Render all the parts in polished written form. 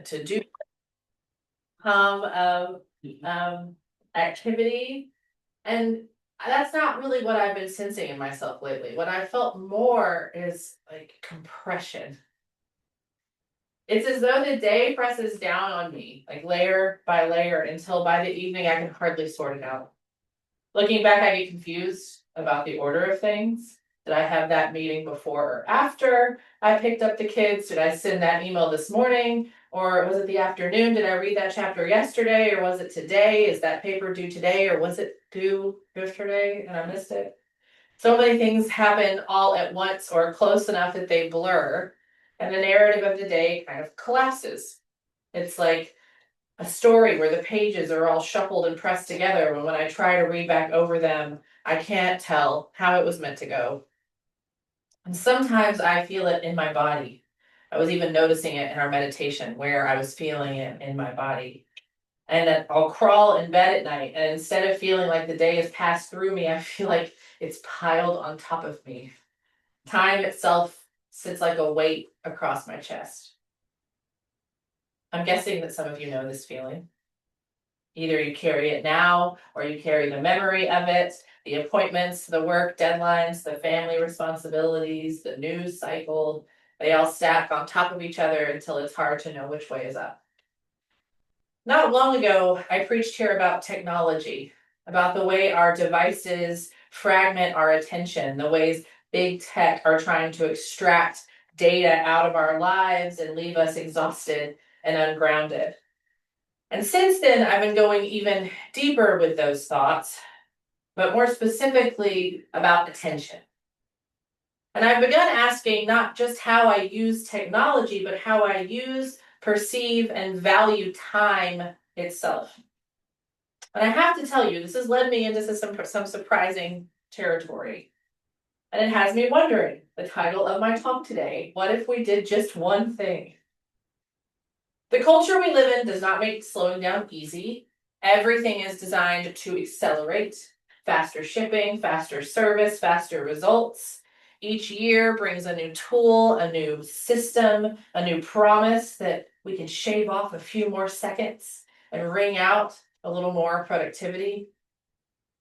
to-do of activity. And that's not really what I've been sensing in myself lately. What I felt more is like compression. It's as though the day presses down on me, like layer by layer, until by the evening I can hardly sort it out. Looking back, I get confused about the order of things. Did I have that meeting before or after I picked up the kids? Did I send that email this morning? Or was it the afternoon? Did I read that chapter yesterday? Or was it today? Is that paper due today? Or was it due yesterday and I missed it? So many things happen all at once or close enough that they blur. And the narrative of the day kind of collapses. It's like a story where the pages are all shuffled and pressed together. When I try to read back over them, I can't tell how it was meant to go. And sometimes I feel it in my body. I was even noticing it in our meditation where I was feeling it in my body. And then I'll crawl in bed at night, and instead of feeling like the day has passed through me, I feel like it's piled on top of me. Time itself sits like a weight across my chest. I'm guessing that some of you know this feeling. Either you carry it now, or you carry the memory of it, the appointments, the work deadlines, the family responsibilities, the news cycle. They all stack on top of each other until it's hard to know which way is up. Not long ago, I preached here about technology, about the way our devices fragment our attention, the ways big tech are trying to extract data out of our lives and leave us exhausted and ungrounded. And since then, I've been going even deeper with those thoughts, but more specifically about attention. And I've begun asking not just how I use technology, but how I use, perceive, and value time itself. And I have to tell you, this has led me into some surprising territory. And it has me wondering, the title of my talk today, what if we did just one thing? The culture we live in does not make slowing down easy. Everything is designed to accelerate. Faster shipping, faster service, faster results. Each year brings a new tool, a new system, a new promise that we can shave off a few more seconds and wring out a little more productivity.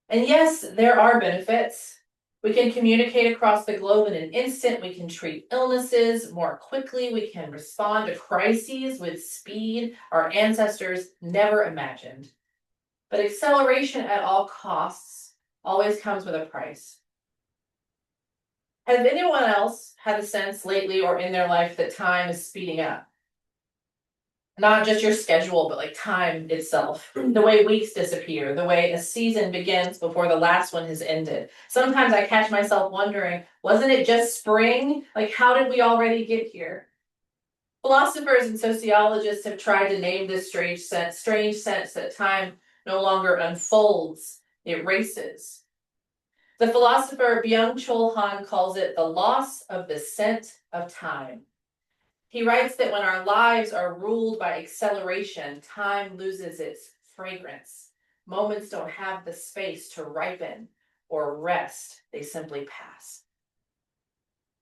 And yes, there are benefits. We can communicate across the globe in an instant. We can treat illnesses more quickly. We can respond to crises with speed our ancestors never imagined. But acceleration at all costs always comes with a price. Has anyone else had a sense lately or in their life that time is speeding up? Not just your schedule, but like time itself. The way weeks disappear, the way a season begins before the last one has ended. Sometimes I catch myself wondering, wasn't it just spring? Like, how did we already get here? Philosophers and sociologists have tried to name this strange sense that time no longer unfolds, it races. The philosopher Byung-Chul Han calls it the loss of the scent of time. He writes that when our lives are ruled by acceleration, time loses its fragrance. Moments don't have the space to ripen or rest. They simply pass.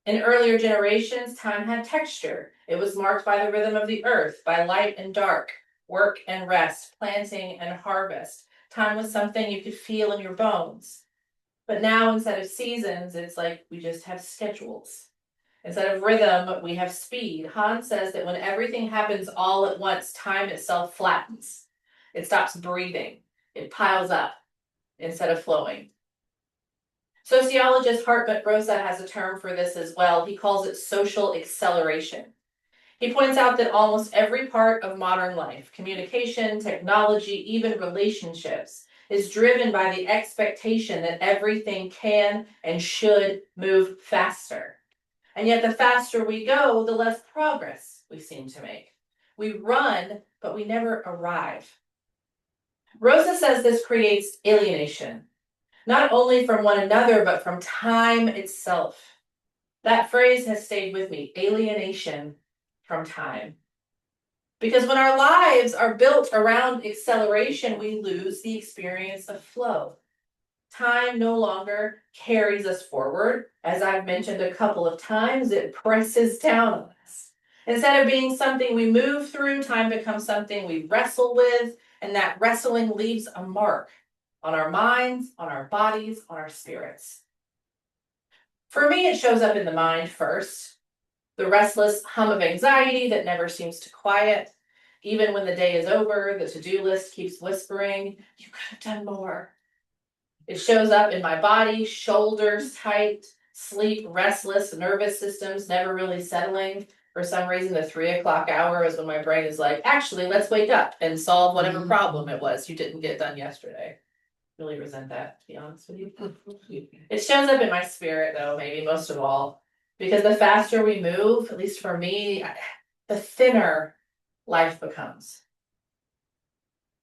In earlier generations, time had texture. It was marked by the rhythm of the earth, by light and dark, work and rest, planting and harvest. Time was something you could feel in your bones. But now, instead of seasons, it's like we just have schedules. Instead of rhythm, we have speed. Han says that when everything happens all at once, time itself flattens. It stops breathing. It piles up instead of flowing. Sociologist Hartmut Rosa has a term for this as well. He calls it social acceleration. He points out that almost every part of modern life, communication, technology, even relationships, is driven by the expectation that everything can and should move faster. And yet the faster we go, the less progress we seem to make. We run, but we never arrive. Rosa says this creates alienation, not only from one another, but from time itself. That phrase has stayed with me, alienation from time. Because when our lives are built around acceleration, we lose the experience of flow. Time no longer carries us forward. As I've mentioned a couple of times, it presses down on us. Instead of being something we move through, time becomes something we wrestle with, and that wrestling leaves a mark on our minds, on our bodies, on our spirits. For me, it shows up in the mind first. The restless hum of anxiety that never seems to quiet. Even when the day is over, the to-do list keeps whispering, you could have done more. It shows up in my body, shoulders tight, sleep restless, nervous systems never really settling. For some reason, the 3 o'clock hour is when my brain is like, actually, let's wake up and solve whatever problem it was you didn't get done yesterday. Really resent that, to be honest with you. It shows up in my spirit, though, maybe most of all, because the faster we move, at least for me, the thinner life becomes.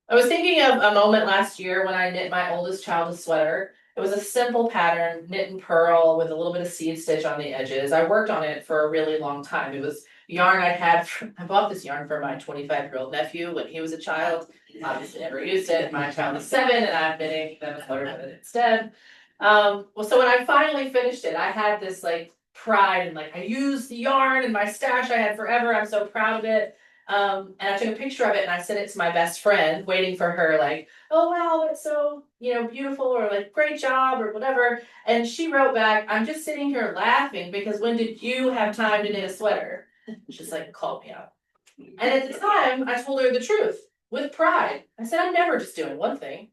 I was thinking of a moment last year when I knit my oldest child a sweater. It was a simple pattern, knit and purl with a little bit of seed stitch on the edges. I worked on it for a really long time. It was yarn I bought this yarn for my 25-year-old nephew when he was a child. Obviously never used it. My child is 7 and I'm knitting them a sweater with it instead. Well, so when I finally finished it, I had this like pride and like I used the yarn and my stash I had forever. I'm so proud of it. And I took a picture of it and I sent it to my best friend, waiting for her, like, oh wow, that's so, beautiful, or like, great job, or whatever. And she wrote back, I'm just sitting here laughing because when did you have time to knit a sweater? She's like, called me out. And at the time, I told her the truth with pride. I said, I'm never just doing one thing.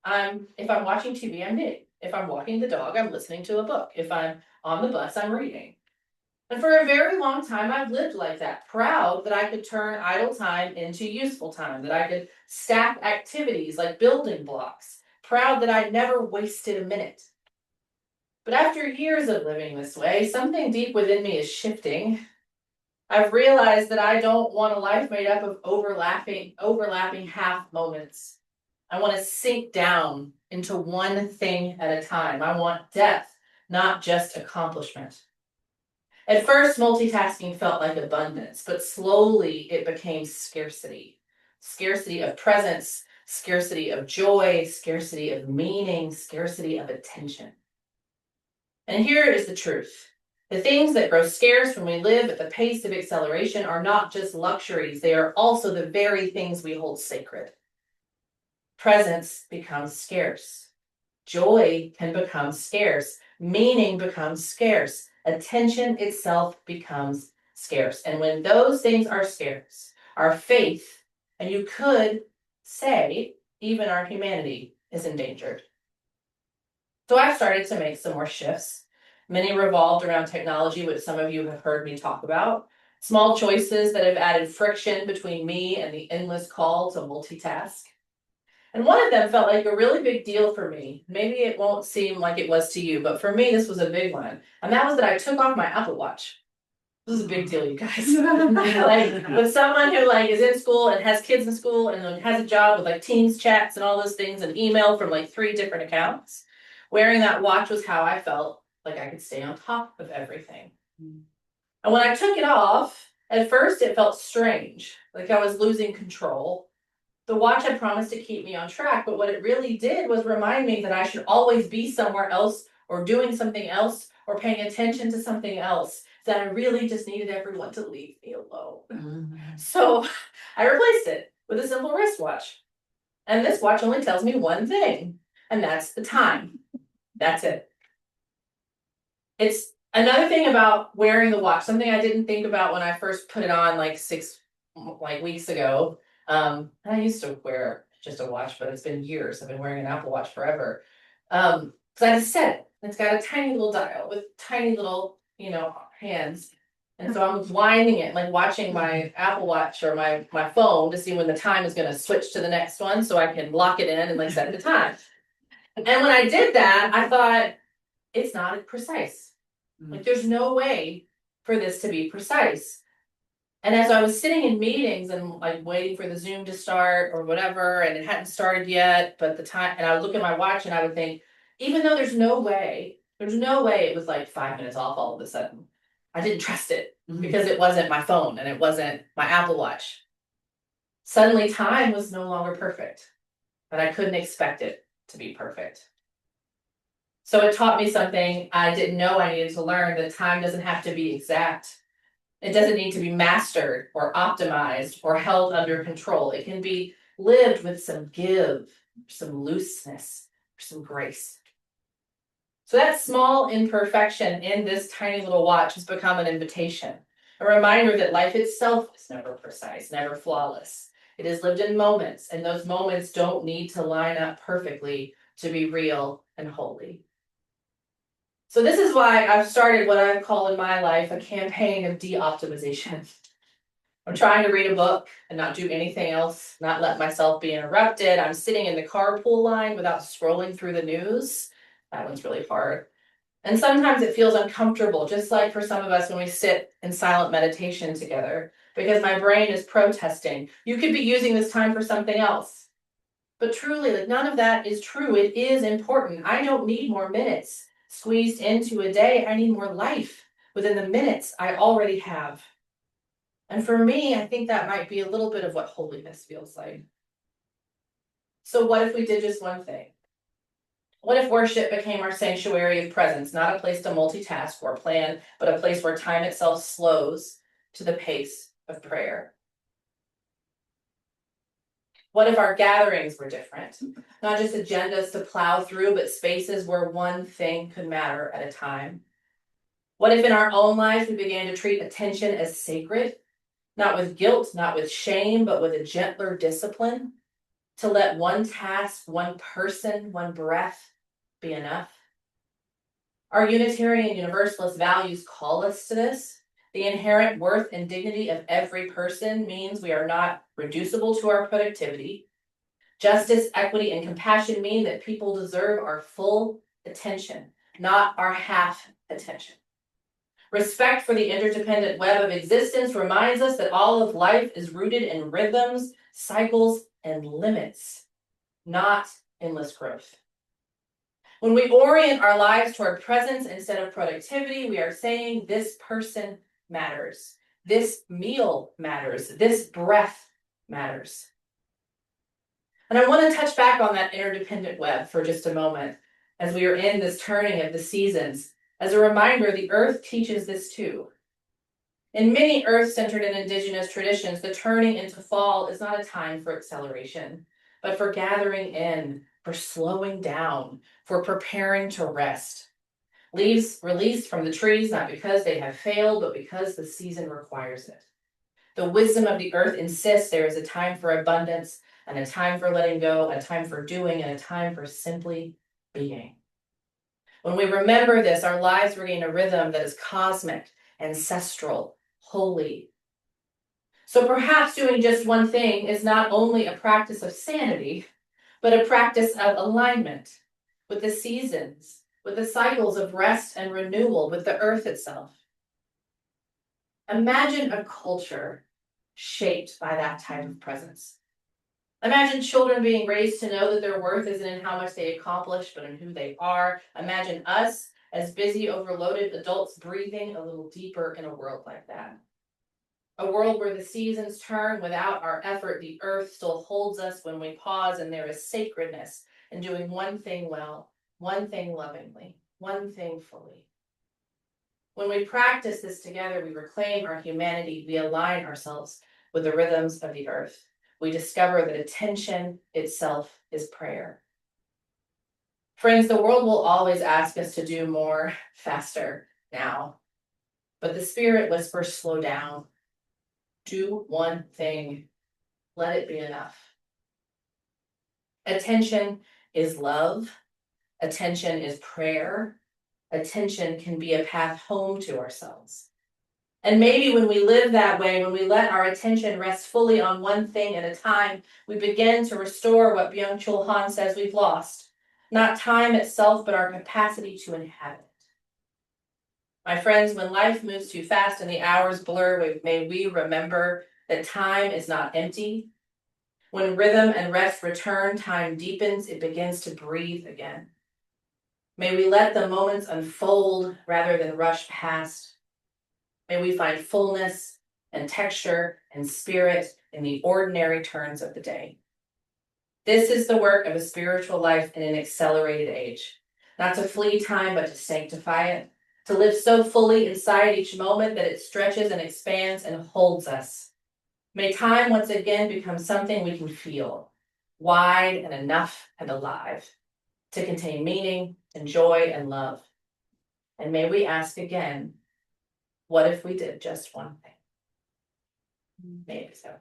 If I'm watching TV, I'm knitting. If I'm walking the dog, I'm listening to a book. If I'm on the bus, I'm reading. And for a very long time, I've lived like that, proud that I could turn idle time into useful time, that I could stack activities like building blocks, proud that I never wasted a minute. But after years of living this way, something deep within me is shifting. I've realized that I don't want a life made up of overlapping half moments. I want to sink down into one thing at a time. I want depth, not just accomplishment. At first, multitasking felt like abundance, but slowly it became scarcity. Scarcity of presence, scarcity of joy, scarcity of meaning, scarcity of attention. And here is the truth. The things that grow scarce when we live at the pace of acceleration are not just luxuries, they are also the very things we hold sacred. Presence becomes scarce. Joy can become scarce. Meaning becomes scarce. Attention itself becomes scarce. And when those things are scarce, our faith, and you could say even our humanity, is endangered. So I've started to make some more shifts. Many revolved around technology, which some of you have heard me talk about. Small choices that have added friction between me and the endless call to multitask. And one of them felt like a really big deal for me. Maybe it won't seem like it was to you, but for me, this was a big one. And that was that I took off my Apple Watch. This is a big deal, you guys. Like, with someone who like is in school and has kids in school and then has a job with like Teams chats and all those things and email from like 3 different accounts, wearing that watch was how I felt like I could stay on top of everything. And when I took it off, at first it felt strange, like I was losing control. The watch had promised to keep me on track, but what it really did was remind me that I should always be somewhere else or doing something else or paying attention to something else, that I really just needed everyone to leave me alone. So I replaced it with a simple wristwatch. And this watch only tells me one thing, and that's the time. That's it. It's another thing about wearing the watch, something I didn't think about when I first put it on like 6 weeks ago. I used to wear just a watch, but it's been years. I've been wearing an Apple Watch forever. So I just set it. It's got a tiny little dial with tiny little, hands. And so I'm winding it, like watching my Apple Watch or my phone to see when the time is going to switch to the next one so I can lock it in and like set the time. And when I did that, I thought, it's not precise. Like there's no way for this to be precise. And as I was sitting in meetings and like waiting for the Zoom to start or whatever, and it hadn't started yet, but the time, and I would look at my watch and I would think, even though there's no way it was like 5 minutes off all of a sudden. I didn't trust it because it wasn't my phone and it wasn't my Apple Watch. Suddenly time was no longer perfect, but I couldn't expect it to be perfect. So it taught me something I didn't know I needed to learn, that time doesn't have to be exact. It doesn't need to be mastered or optimized or held under control. It can be lived with some give, some looseness, some grace. So that small imperfection in this tiny little watch has become an invitation, a reminder that life itself is never precise, never flawless. It is lived in moments, and those moments don't need to line up perfectly to be real and holy. So this is why I've started what I call in my life a campaign of de-optimization. I'm trying to read a book and not do anything else, not let myself be interrupted. I'm sitting in the carpool line without scrolling through the news. That one's really hard. And sometimes it feels uncomfortable, just like for some of us when we sit in silent meditation together, because my brain is protesting. You could be using this time for something else. But truly, like, none of that is true. It is important. I don't need more minutes squeezed into a day. I need more life within the minutes I already have. And for me, I think that might be a little bit of what holiness feels like. So what if we did just one thing? What if worship became our sanctuary of presence, not a place to multitask or plan, but a place where time itself slows to the pace of prayer? What if our gatherings were different? Not just agendas to plow through, but spaces where one thing could matter at a time. What if in our own lives we began to treat attention as sacred, not with guilt, not with shame, but with a gentler discipline, to let one task, one person, one breath be enough? Our Unitarian Universalist values call us to this. The inherent worth and dignity of every person means we are not reducible to our productivity. Justice, equity, and compassion mean that people deserve our full attention, not our half attention. Respect for the interdependent web of existence reminds us that all of life is rooted in rhythms, cycles, and limits, not endless growth. When we orient our lives toward presence instead of productivity, we are saying this person matters. This meal matters. This breath matters. And I want to touch back on that interdependent web for just a moment as we are in this turning of the seasons. As a reminder, the earth teaches this too. In many earth-centered and indigenous traditions, the turning into fall is not a time for acceleration, but for gathering in, for slowing down, for preparing to rest. Leaves released from the trees, not because they have failed, but because the season requires it. The wisdom of the earth insists there is a time for abundance, and a time for letting go, a time for doing, and a time for simply being. When we remember this, our lives regain a rhythm that is cosmic, ancestral, holy. So perhaps doing just one thing is not only a practice of sanity, but a practice of alignment with the seasons, with the cycles of rest and renewal, with the earth itself. Imagine a culture shaped by that type of presence. Imagine children being raised to know that their worth isn't in how much they accomplish, but in who they are. Imagine us as busy, overloaded adults breathing a little deeper in a world like that. A world where the seasons turn without our effort, the earth still holds us when we pause, and there is sacredness in doing one thing well, one thing lovingly, one thing fully. When we practice this together, we reclaim our humanity, we align ourselves with the rhythms of the earth. We discover that attention itself is prayer. Friends, the world will always ask us to do more, faster, now. But the Spirit whispers, slow down. Do one thing. Let it be enough. Attention is love. Attention is prayer. Attention can be a path home to ourselves. And maybe when we live that way, when we let our attention rest fully on one thing at a time, we begin to restore what Byung-Chul Han says we've lost. Not time itself, but our capacity to inhabit it. My friends, when life moves too fast and the hours blur, may we remember that time is not empty. When rhythm and rest return, time deepens, it begins to breathe again. May we let the moments unfold rather than rush past. May we find fullness and texture and spirit in the ordinary turns of the day. This is the work of a spiritual life in an accelerated age. Not to flee time, but to sanctify it. to live so fully inside each moment that it stretches and expands and holds us. May time once again become something we can feel, wide and enough and alive, to contain meaning and joy and love. And may we ask again, what if we did just one thing? Maybe so.